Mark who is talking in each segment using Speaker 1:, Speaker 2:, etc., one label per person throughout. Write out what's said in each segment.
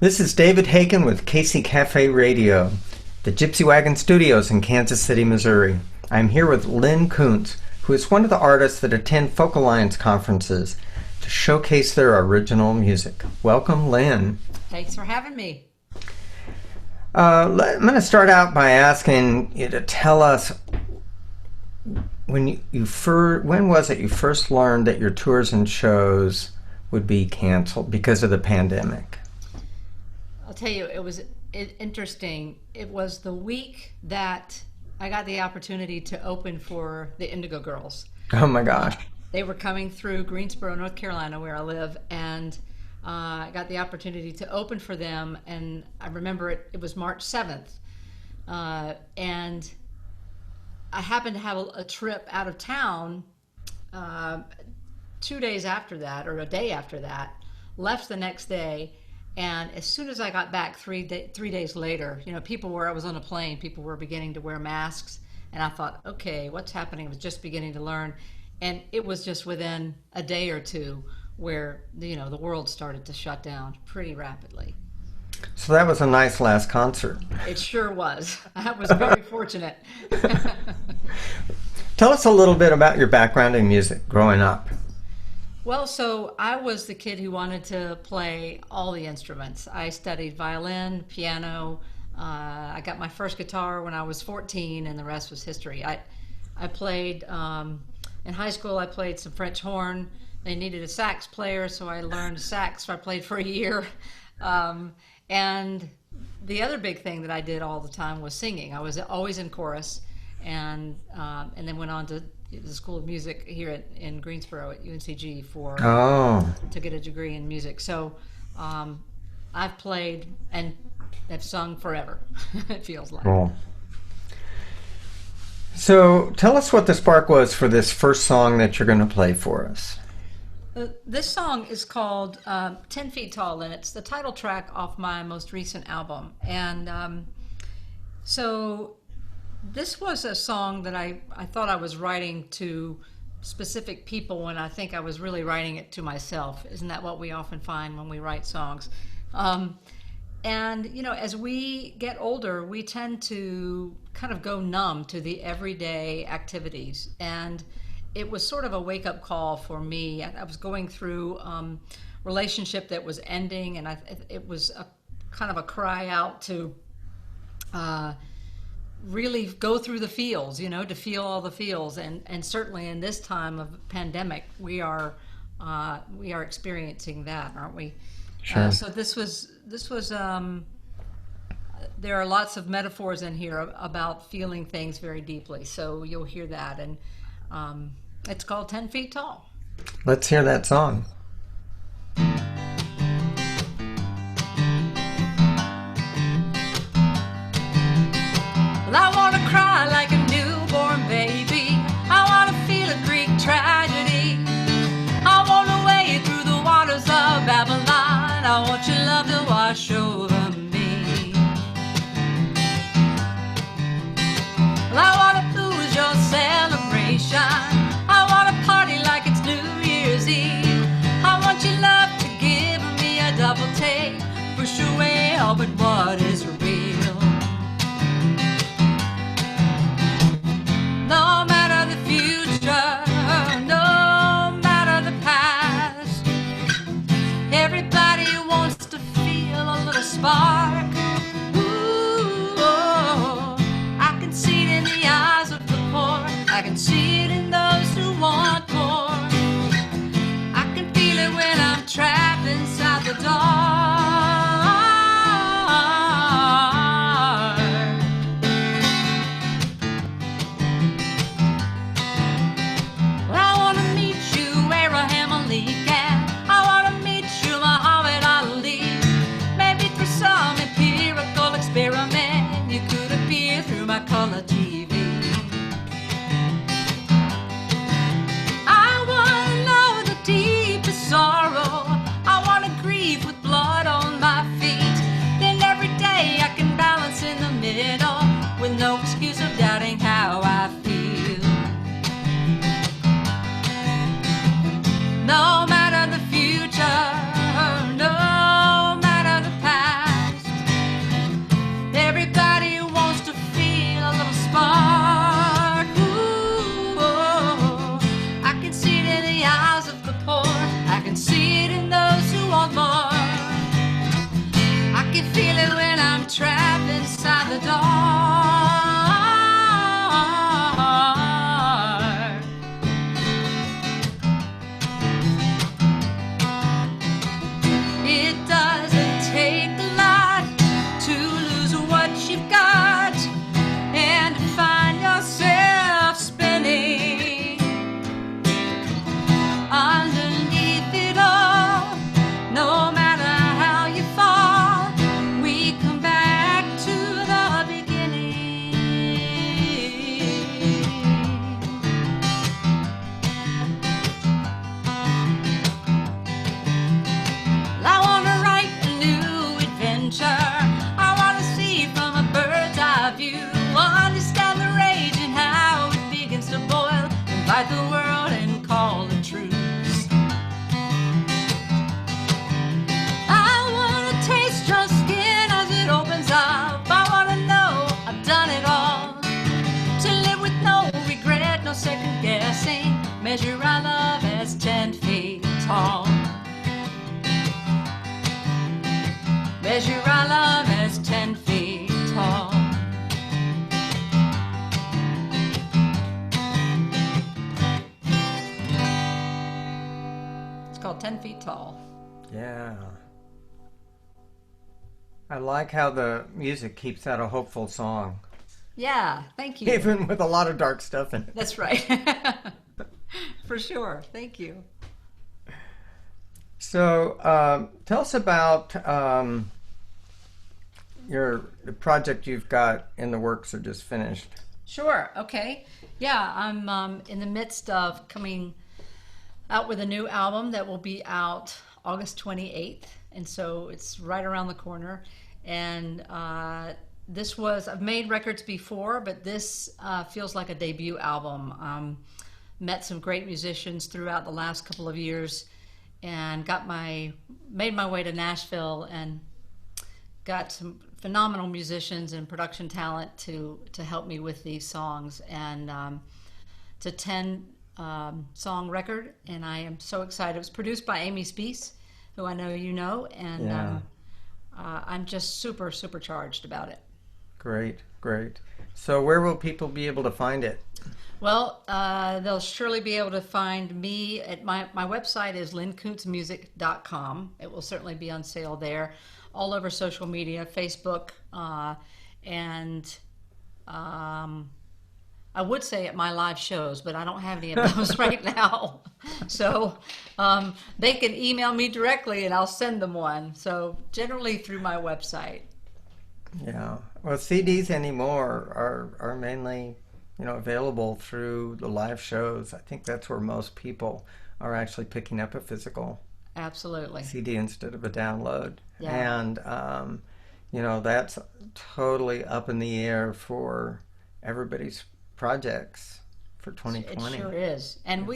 Speaker 1: This is David Hakan with Casey Cafe Radio, the Gypsy Wagon Studios in Kansas City, Missouri. I'm here with Lyn Koonce, who is one of the artists that attend Folk Alliance conferences to showcase their original music. Welcome, Lyn.
Speaker 2: Thanks for having me.
Speaker 1: I'm going to start out by asking you to tell us when was it you first learned that your tours and shows would be canceled because of the pandemic?
Speaker 2: I'll tell you, it was interesting. It was the week that I got the opportunity to open for the Indigo Girls.
Speaker 1: Oh my gosh.
Speaker 2: They were coming through Greensboro, North Carolina, where I live, and I got the opportunity to open for them, and I remember it was March 7th. And I happened to have a trip out of town 2 days after that, or a day after that, left the next day. And as soon as I got back 3 days later, I was on a plane, people were beginning to wear masks. And I thought, okay, what's happening? I was just beginning to learn. And it was just within a day or two where, the world started to shut down pretty rapidly.
Speaker 1: So that was a nice last concert.
Speaker 2: It sure was. I was very fortunate.
Speaker 1: Tell us a little bit about your background in music growing up.
Speaker 2: Well, so I was the kid who wanted to play all the instruments. I studied violin, piano. I got my first guitar when I was 14, and the rest was history. I played, in high school, I played some French horn. They needed a sax player, so I learned sax. So I played for a year. And the other big thing that I did all the time was singing. I was always in chorus, and then went on to the School of Music here in Greensboro at UNCG to get a degree in music. So I've played and have sung forever. It feels like.
Speaker 1: Cool. So tell us what the spark was for this first song that you're going to play for us.
Speaker 2: This song is called 10 Feet Tall, and it's the title track off my most recent album. And so this was a song that I thought I was writing to specific people when I think I was really writing it to myself. Isn't that what we often find when we write songs? And, as we get older, we tend to kind of go numb to the everyday activities. And it was sort of a wake-up call for me. I was going through a relationship that was ending, and it was a kind of a cry out to really go through the feels, to feel all the feels. And certainly in this time of pandemic, we are experiencing that, aren't we?
Speaker 1: Sure.
Speaker 2: So this was there are lots of metaphors in here about feeling things very deeply. So you'll hear that, and it's called 10 Feet Tall.
Speaker 1: Let's hear that song.
Speaker 2: Well, I want to cry like a newborn baby. I want to feel a Greek tragedy. I want to wade through the waters of Babylon. I want your love to wash over me. Well, I want to lose your celebration. I want to party like it's New Year's Eve. I want your love to give me a double take. Push away all but what is real. No matter the future, no matter the past, everybody wants to feel a little spark. Ooh, oh, I can see it in the eyes of the poor. I can see it in those who want more. I can feel it when I'm trapped inside the dark. Well, I want to meet you, Abraham Lincoln. I want to meet you, Muhammad Ali. Maybe for some, measure our love as 10 feet tall. It's called 10 Feet Tall.
Speaker 1: Yeah. I like how the music keeps that a hopeful song.
Speaker 2: Yeah, thank you.
Speaker 1: Even with a lot of dark stuff in it.
Speaker 2: That's right. For sure. Thank you.
Speaker 1: So tell us about the project you've got in the works or just finished.
Speaker 2: Sure. Okay. Yeah, I'm in the midst of coming out with a new album that will be out August 28th. And so it's right around the corner. And I've made records before, but this feels like a debut album. Met some great musicians throughout the last couple of years and made my way to Nashville and got some phenomenal musicians and production talent to help me with these songs. And it's a 10 song record, and I am so excited. It was produced by Amy Speece, who I know you know, and
Speaker 1: Yeah.
Speaker 2: I'm just super charged about it.
Speaker 1: Great. So where will people be able to find it?
Speaker 2: Well, they'll surely be able to find me at my website is lynkooncemusic.com. It will certainly be on sale there, all over social media, Facebook, and I would say at my live shows, but I don't have any of those right now. So they can email me directly and I'll send them one. So generally through my website.
Speaker 1: Yeah. Well, CDs anymore are mainly, available through the live shows. I think that's where most people are actually picking up a physical
Speaker 2: Absolutely.
Speaker 1: CD instead of a download.
Speaker 2: Yeah.
Speaker 1: And, that's totally up in the air for everybody's projects for 2020.
Speaker 2: It sure is. And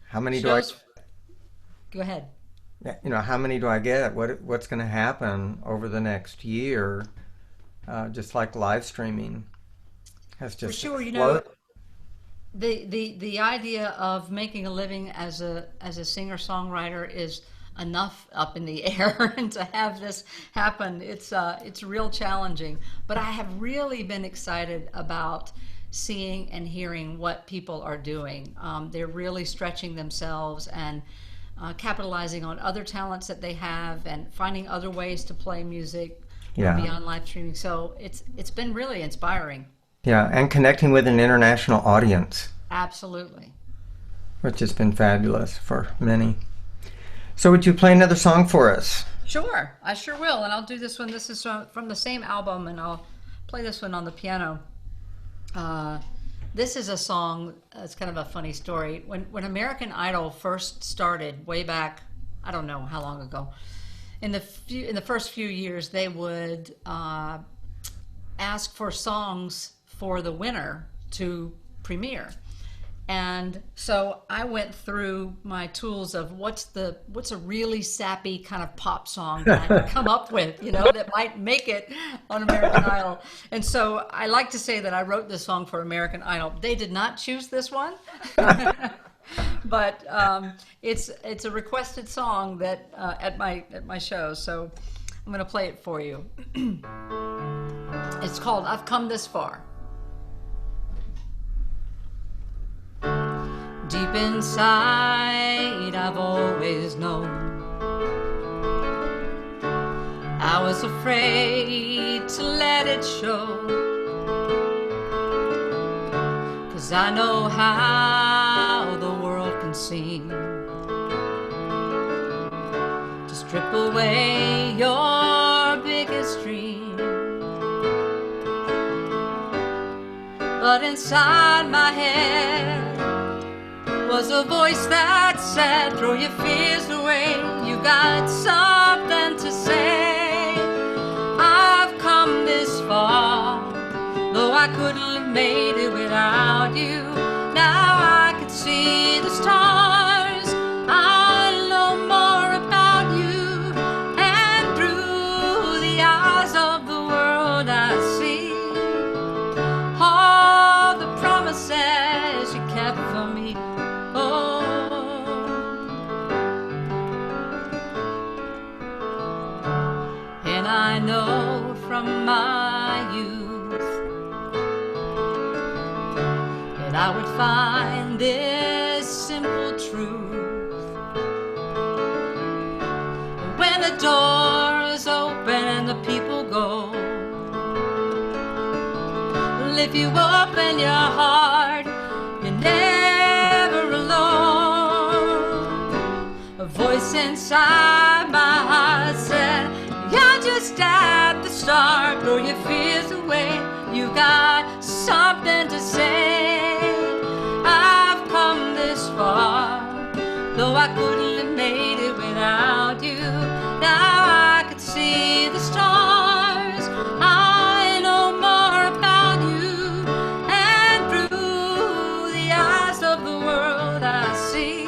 Speaker 1: how many do I...
Speaker 2: Go ahead.
Speaker 1: Yeah, how many do I get? What's going to happen over the next year? Just like live streaming has just
Speaker 2: For sure,
Speaker 1: exploded.
Speaker 2: the idea of making a living as a singer-songwriter is enough up in the air, and to have this happen, it's real challenging. But I have really been excited about seeing and hearing what people are doing. They're really stretching themselves and capitalizing on other talents that they have and finding other ways to play music beyond live streaming. So it's been really inspiring.
Speaker 1: Yeah, and connecting with an international audience.
Speaker 2: Absolutely.
Speaker 1: Which has been fabulous for many. So would you play another song for us?
Speaker 2: Sure, I sure will. And I'll do this one. This is from the same album, and I'll play this one on the piano. This is a song, it's kind of a funny story. When American Idol first started, way back, I don't know how long ago, in the first few years, they would ask for songs for the winner to premiere. And so I went through my tools of what's a really sappy kind of pop song that I could come up with, that might make it on American Idol. And so I like to say that I wrote this song for American Idol. They did not choose this one, but it's a requested song that at my show. So I'm going to play it for you. It's called "I've Come This Far." Deep inside, I've always known I was afraid to let it show, 'cause I know how the world can seem to strip away your biggest dream. But inside my head was a voice that said, throw your fears away, you got something to say. I've come this far, though I couldn't have made it without you. Now I can see the stars, I know more about you, and through the eyes of the world I see all the promises you kept for me. I know from my youth, that I would find this simple truth. When the doors open and the people go, if you open your heart, you're never alone. A voice inside my heart said, you're just at the start. Throw your fears away, you got something to say. I've come this far, though I couldn't have made it without you. Now I could see the stars, I know more about you, and through the eyes of the world I see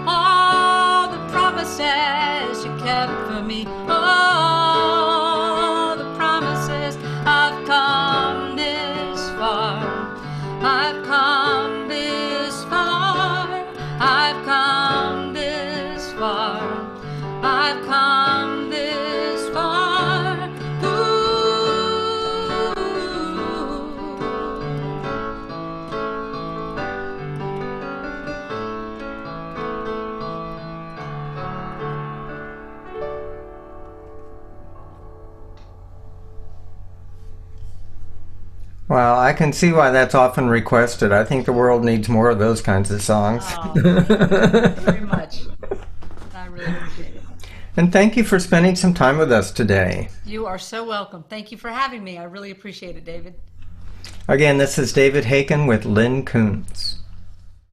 Speaker 2: all the promises you kept for me. Oh, the promises. I've come this far, I've come this far, I've come this far, I've come this far. Ooh.
Speaker 1: Well, I can see why that's often requested. I think the world needs more of those kinds of songs.
Speaker 2: Oh, thank you very much. I really appreciate it.
Speaker 1: And thank you for spending some time with us today.
Speaker 2: You are so welcome. Thank you for having me. I really appreciate it, David.
Speaker 1: Again, this is David Hakan with Lyn Koonce.